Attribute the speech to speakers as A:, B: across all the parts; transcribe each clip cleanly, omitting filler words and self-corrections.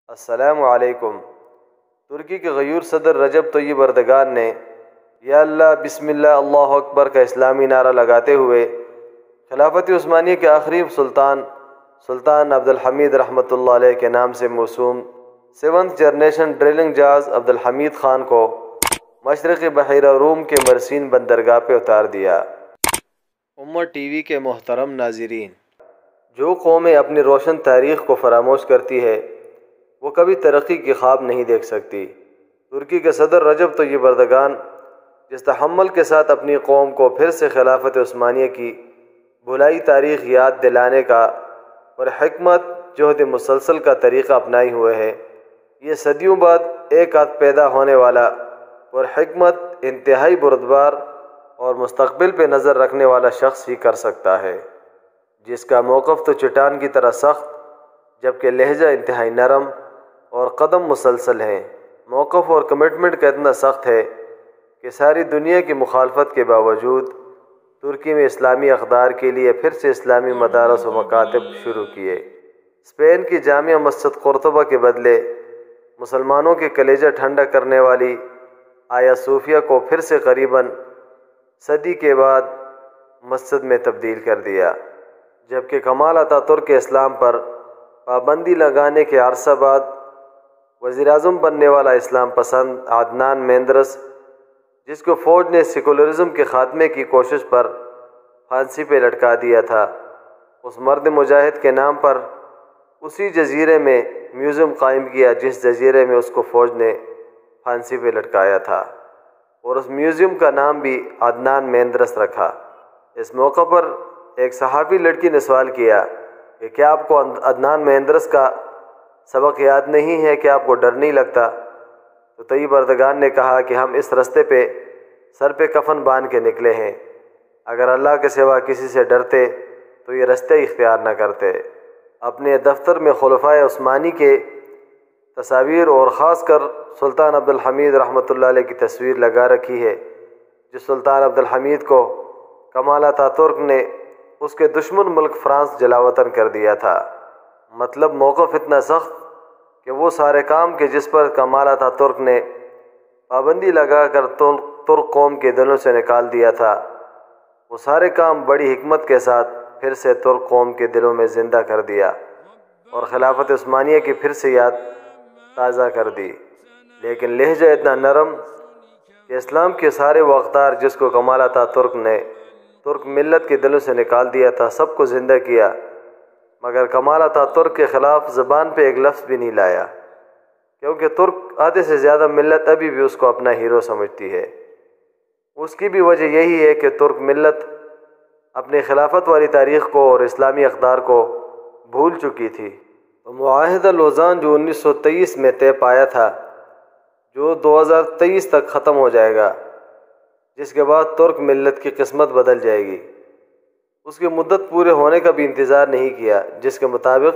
A: السلام علیکم۔ ترکی کے غیور صدر رجب طیب اردگان نے یا اللہ بسم اللہ اللہ اکبر کا اسلامی نعرہ لگاتے ہوئے خلافت عثمانیہ کے آخری سلطان عبدالحمید رحمۃ اللہ علیہ کے نام سے موسوم 7th جنریشن ڈرلنگ جہاز عبدالحمید خان کو مشرقی بحیرہ روم کے مرسین بندرگاہ پہ اتار دیا۔ امت ٹی وی کے محترم ناظرین، جو قومیں اپنی روشن تاریخ کو فراموش کرتی ہے وہ کبھی ترقی کی خواب نہیں دیکھ سکتی۔ ترکی کے صدر رجب طیب اردگان جس تحمل کے ساتھ اپنی قوم کو پھر سے خلافت عثمانیہ کی بھلائی تاریخ یاد دلانے کا اور حکمت جہد مسلسل کا طریقہ اپنائے ہوئے ہے، یہ صدیوں بعد ایک آدھ پیدا ہونے والا اور حکمت انتہائی بردبار اور مستقبل پہ نظر رکھنے والا شخص ہی کر سکتا ہے، جس کا موقف تو چٹان کی طرح سخت جبکہ لہجہ انتہائی نرم اور قدم مسلسل ہیں۔ موقف اور کمٹمنٹ کا اتنا سخت ہے کہ ساری دنیا کی مخالفت کے باوجود ترکی میں اسلامی اقدار کے لیے پھر سے اسلامی مدارس و مکاتب شروع کیے۔ اسپین کی جامع مسجد قرطبہ کے بدلے مسلمانوں کے کلیجہ ٹھنڈا کرنے والی آیا صوفیہ کو پھر سے قریباً صدی کے بعد مسجد میں تبدیل کر دیا، جبکہ کمال اتاترک کے اسلام پر پابندی لگانے کے عرصہ بعد وزیر اعظم بننے والا اسلام پسند عدنان مینندرس، جس کو فوج نے سیکولرزم کے خاتمے کی کوشش پر پھانسی پہ لٹکا دیا تھا، اس مرد مجاہد کے نام پر اسی جزیرے میں میوزیم قائم کیا جس جزیرے میں اس کو فوج نے پھانسی پہ لٹکایا تھا، اور اس میوزیم کا نام بھی عدنان مینندرس رکھا۔ اس موقع پر ایک صحافی لڑکی نے سوال کیا کہ کیا آپ کو عدنان مینندرس کا سبق یاد نہیں ہے، کہ آپ کو ڈر نہیں لگتا؟ تو طیب اردگان نے کہا کہ ہم اس رستے پہ سر پہ کفن باندھ کے نکلے ہیں، اگر اللہ کے سوا کسی سے ڈرتے تو یہ رستے اختیار نہ کرتے۔ اپنے دفتر میں خلفائے عثمانی کے تصاویر اور خاص کر سلطان عبدالحمید رحمۃ اللہ علیہ کی تصویر لگا رکھی ہے، جس سلطان عبدالحمید کو کمال اتاترک نے اس کے دشمن ملک فرانس جلاوطن کر دیا تھا۔ مطلب موقف اتنا سخت کہ وہ سارے کام کہ جس پر کمال اتاترک نے پابندی لگا کر ترک قوم کے دلوں سے نکال دیا تھا، وہ سارے کام بڑی حکمت کے ساتھ پھر سے ترک قوم کے دلوں میں زندہ کر دیا اور خلافت عثمانیہ کی پھر سے یاد تازہ کر دی۔ لیکن لہجہ اتنا نرم کہ اسلام کے سارے وہ اقدار جس کو کمال اتاترک نے ترک ملت کے دلوں سے نکال دیا تھا سب کو زندہ کیا، مگر کمال اتاترک کے خلاف زبان پہ ایک لفظ بھی نہیں لایا، کیونکہ ترک آدھے سے زیادہ ملت ابھی بھی اس کو اپنا ہیرو سمجھتی ہے۔ اس کی بھی وجہ یہی ہے کہ ترک ملت اپنی خلافت والی تاریخ کو اور اسلامی اقدار کو بھول چکی تھی۔ تو معاہدہ لوزان جو 1923 میں طے پایا تھا، جو 2023 تک ختم ہو جائے گا، جس کے بعد ترک ملت کی قسمت بدل جائے گی، اس کی مدت پورے ہونے کا بھی انتظار نہیں کیا، جس کے مطابق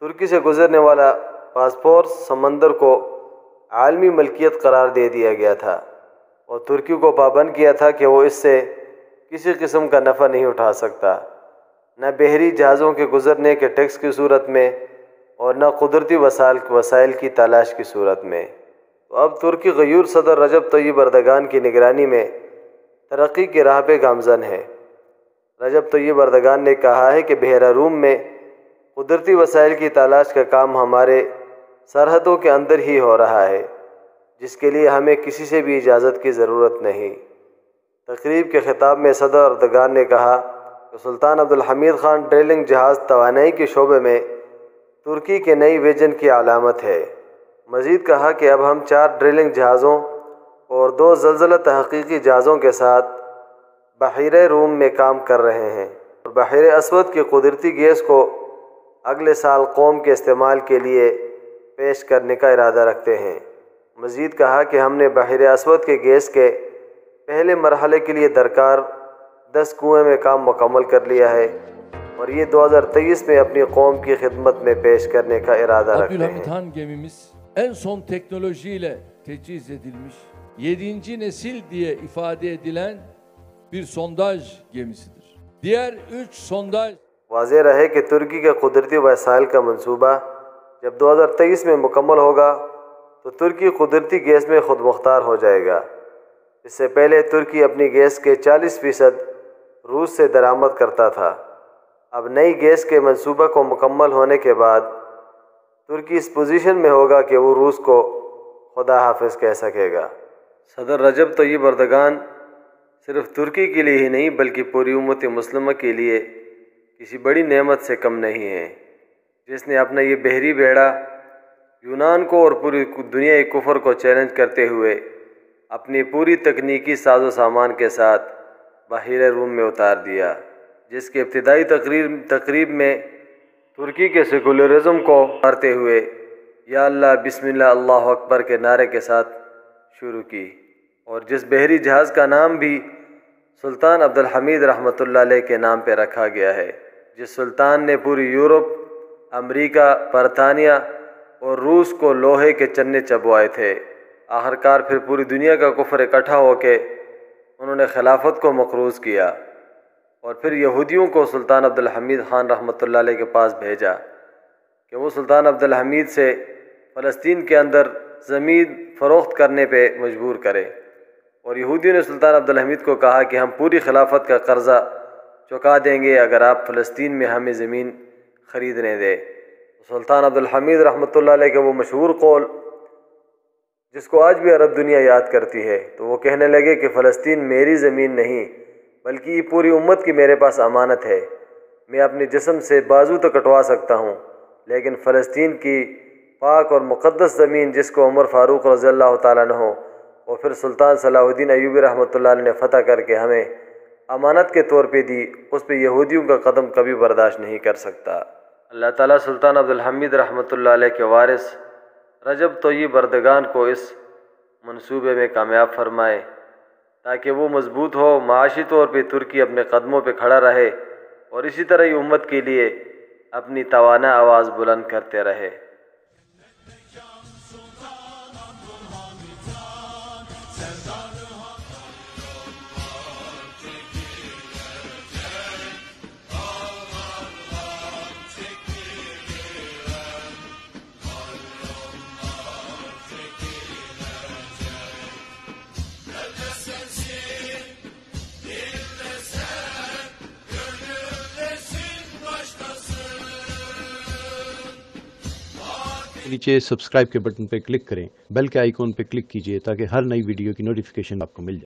A: ترکی سے گزرنے والا پاسپورٹ سمندر کو عالمی ملکیت قرار دے دیا گیا تھا، اور ترکی کو پابند کیا تھا کہ وہ اس سے کسی قسم کا نفع نہیں اٹھا سکتا، نہ بحری جہازوں کے گزرنے کے ٹیکس کی صورت میں اور نہ قدرتی وسائل کی تلاش کی صورت میں۔ تو اب ترکی غیور صدر رجب طیب اردگان کی نگرانی میں ترقی کی راہ پہ گامزن ہے۔ رجب طیب اردگان نے کہا ہے کہ بحیرہ روم میں قدرتی وسائل کی تلاش کا کام ہمارے سرحدوں کے اندر ہی ہو رہا ہے، جس کے لیے ہمیں کسی سے بھی اجازت کی ضرورت نہیں۔ تقریب کے خطاب میں صدر اردگان نے کہا کہ سلطان عبدالحمید خان ڈرلنگ جہاز توانائی کے شعبے میں ترکی کے نئی ویژن کی علامت ہے۔ مزید کہا کہ اب ہم 4 ڈرلنگ جہازوں اور 2 زلزلہ تحقیقی جہازوں کے ساتھ بحیرہ روم میں کام کر رہے ہیں، اور بحیرہ اسود کی قدرتی گیس کو اگلے سال قوم کے استعمال کے لیے پیش کرنے کا ارادہ رکھتے ہیں۔ مزید کہا کہ ہم نے بحیرہ اسود کے گیس کے پہلے مرحلے کے لیے درکار 10 کنویں میں کام مکمل کر لیا ہے، اور یہ 2023 میں اپنی قوم کی خدمت میں پیش کرنے کا ارادہ رکھتے ہیں۔
B: Abdülhamit Han gemimiz en son teknolojiyle teçhiz edilmiş 7. nesil diye ifade edilen bir sondaj gemisidir. Diğer 3 sondaj
A: واضح رہے کہ ترکی کے قدرتی وسائل کا منصوبہ جب 2023 میں مکمل ہوگا تو ترکی قدرتی گیس میں خود مختار ہو جائے گا۔ اس سے پہلے ترکی اپنی گیس کے 40% روس سے درآمد کرتا تھا۔ اب نئی گیس کے منصوبہ کو مکمل ہونے کے بعد ترکی اس پوزیشن میں ہوگا کہ وہ روس کو خدا حافظ کہہ سکے گا۔ صدر رجب طیب اردگان صرف ترکی کے لیے ہی نہیں بلکہ پوری امت مسلمہ کے لیے کسی بڑی نعمت سے کم نہیں ہے، جس نے اپنا یہ بحری بیڑا یونان کو اور پوری دنیا کفر کو چیلنج کرتے ہوئے اپنی پوری تکنیکی ساز و سامان کے ساتھ بحیرہ روم میں اتار دیا، جس کے ابتدائی تقریب میں ترکی کے سیکولرزم کو مارتے ہوئے یا اللہ بسم اللہ اللہ اکبر کے نعرے کے ساتھ شروع کی، اور جس بحری جہاز کا نام بھی سلطان عبدالحمید رحمۃ اللہ علیہ کے نام پہ رکھا گیا ہے، جس سلطان نے پوری یورپ، امریکہ، برطانیہ اور روس کو لوہے کے چنے چبوائے تھے۔ آخرکار پھر پوری دنیا کا کفر اکٹھا ہو کے انہوں نے خلافت کو مقروض کیا، اور پھر یہودیوں کو سلطان عبدالحمید خان رحمۃ اللہ علیہ کے پاس بھیجا کہ وہ سلطان عبدالحمید سے فلسطین کے اندر زمین فروخت کرنے پہ مجبور کرے، اور یہودیوں نے سلطان عبدالحمید کو کہا کہ ہم پوری خلافت کا قرضہ چکا دیں گے اگر آپ فلسطین میں ہمیں زمین خریدنے دیں۔ سلطان عبدالحمید رحمۃ اللہ علیہ کے وہ مشہور قول جس کو آج بھی عرب دنیا یاد کرتی ہے، تو وہ کہنے لگے کہ فلسطین میری زمین نہیں بلکہ یہ پوری امت کی میرے پاس امانت ہے، میں اپنے جسم سے بازو تو کٹوا سکتا ہوں لیکن فلسطین کی پاک اور مقدس زمین جس کو عمر فاروق رضی اللہ تعالیٰ عنہ اور پھر سلطان صلاح الدین ایوبی رحمۃ اللہ علیہ نے فتح کر کے ہمیں امانت کے طور پہ دی، اس پہ یہودیوں کا قدم کبھی برداشت نہیں کر سکتا۔ اللہ تعالیٰ سلطان عبدالحمید رحمۃ اللہ علیہ کے وارث رجب طیب اردگان کو اس منصوبے میں کامیاب فرمائے تاکہ وہ مضبوط ہو، معاشی طور پہ ترکی اپنے قدموں پہ کھڑا رہے اور اسی طرح یہ امت کے لیے اپنی توانا آواز بلند کرتے رہے۔
C: نیچے سبسکرائب کے بٹن پہ کلک کریں، بیل کے آئیکن پہ کلک کیجئے تاکہ ہر نئی ویڈیو کی نوٹیفیکیشن آپ کو مل جائے۔